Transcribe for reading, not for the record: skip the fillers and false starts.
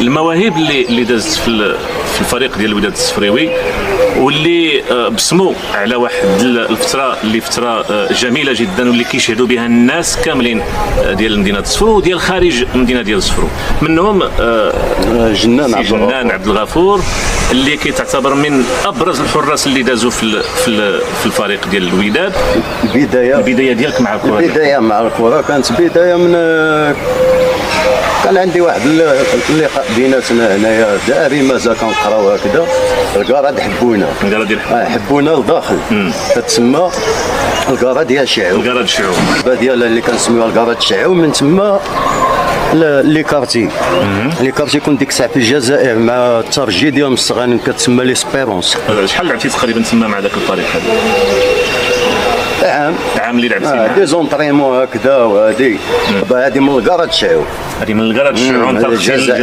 المواهب اللي دازت في الفريق ديال الوداد الصفريوي، واللي بصموا على واحد الفتره اللي فتره جميله جدا، واللي كيشهدوا بها الناس كاملين ديال مدينه الصفرو وديال خارج المدينه ديال الصفرو. منهم جنان عبد الغفور اللي كيتعتبر من ابرز الحراس اللي دازوا في الفريق ديال الوداد. البدايه ديالك مع الكره؟ البدايه مع الكره كانت بدايه من كان عندي واحد اللقاء بيناتنا هنايا داري مازال كنقراو هكذا. الكاره حبونا، حبونا لداخل، تتسمى الكاره ديال شعو. الكاره ديال شعو ديالها اللي كنسميوها الكاره ديال شعو. من تما لي كارتي كنت ديك الساعه في الجزائر مع الترجي ديال مستغانم كتسمى ليسبيرونس. شحال لعبتي تقريبا تما مع ذاك الفريق هذا؟ عام اللي لعبتي دي زونطريمون هكذا. وهذه من الكاره ديال شعو، هذه من الكاره ديال شعو.